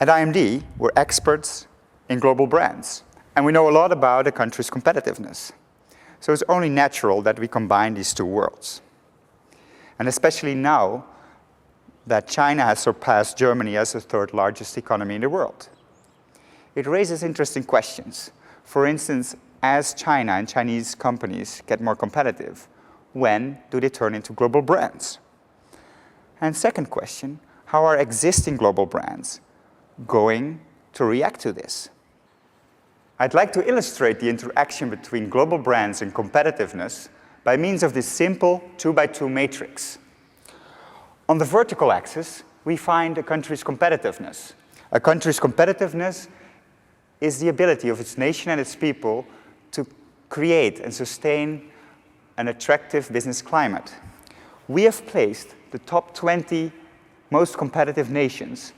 At IMD, we're experts in global brands, and we know a lot about a country's competitiveness. So it's only natural that we combine these two worlds. And especially now that China has surpassed Germany as the third largest economy in the world. It raises interesting questions. For instance, as China and Chinese companies get more competitive, when do they turn into global brands? And second question, how are existing global brands going to react to this? I'd like to illustrate the interaction between global brands and competitiveness by means of this simple 2x2 matrix. On the vertical axis, we find a country's competitiveness. A country's competitiveness is the ability of its nation and its people to create and sustain an attractive business climate. We have placed the top 20 most competitive nations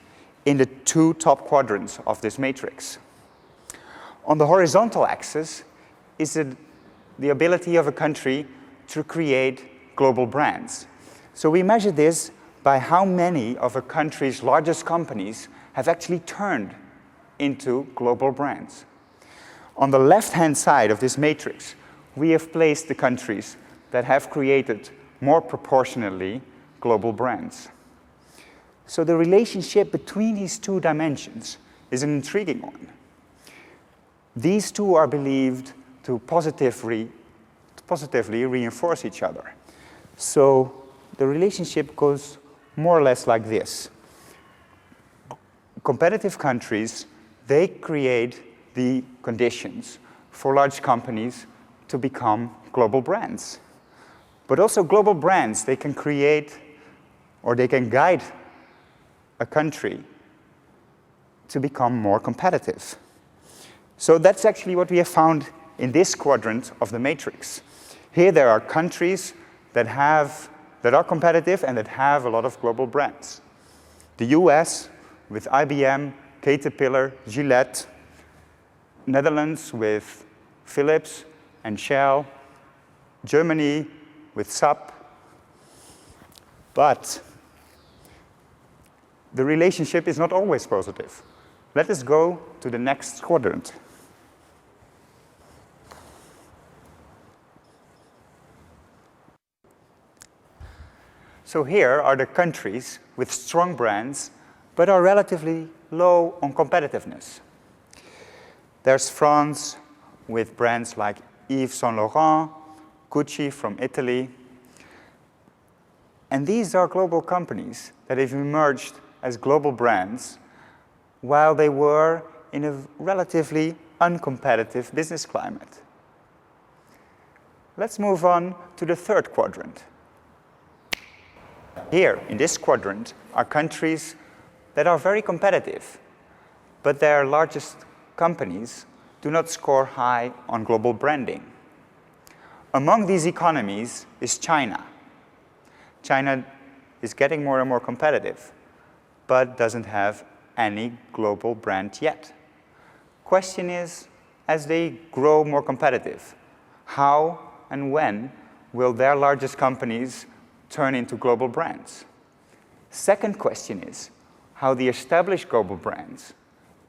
in the two top quadrants of this matrix. On the horizontal axis is the ability of a country to create global brands. So we measure this by how many of a country's largest companies have actually turned into global brands. On the left-hand side of this matrix, we have placed the countries that have created more proportionally global brands. So the relationship between these two dimensions is an intriguing one. These two are believed to positively reinforce each other. So the relationship goes more or less like this. Competitive countries, they create the conditions for large companies to become global brands. But also global brands, they can create or they can guide a country to become more competitive. So that's actually what we have found in this quadrant of the matrix. Here there are countries that are competitive and that have a lot of global brands. The US with IBM, Caterpillar, Gillette, Netherlands with Philips and Shell, Germany with SAP. But the relationship is not always positive. Let us go to the next quadrant. So here are the countries with strong brands, but are relatively low on competitiveness. There's France with brands like Yves Saint Laurent, Gucci from Italy. And these are global companies that have emerged as global brands while they were in a relatively uncompetitive business climate. Let's move on to the third quadrant. Here, in this quadrant, are countries that are very competitive, but their largest companies do not score high on global branding. Among these economies is China. China is getting more and more competitive, but doesn't have any global brand yet. Question is, as they grow more competitive, how and when will their largest companies turn into global brands? Second question is how the established global brands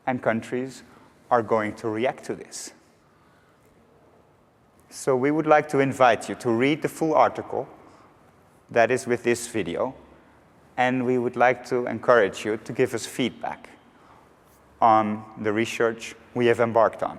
and countries are going to react to this. So we would like to invite you to read the full article that is with this video, and we would like to encourage you to give us feedback on the research we have embarked on.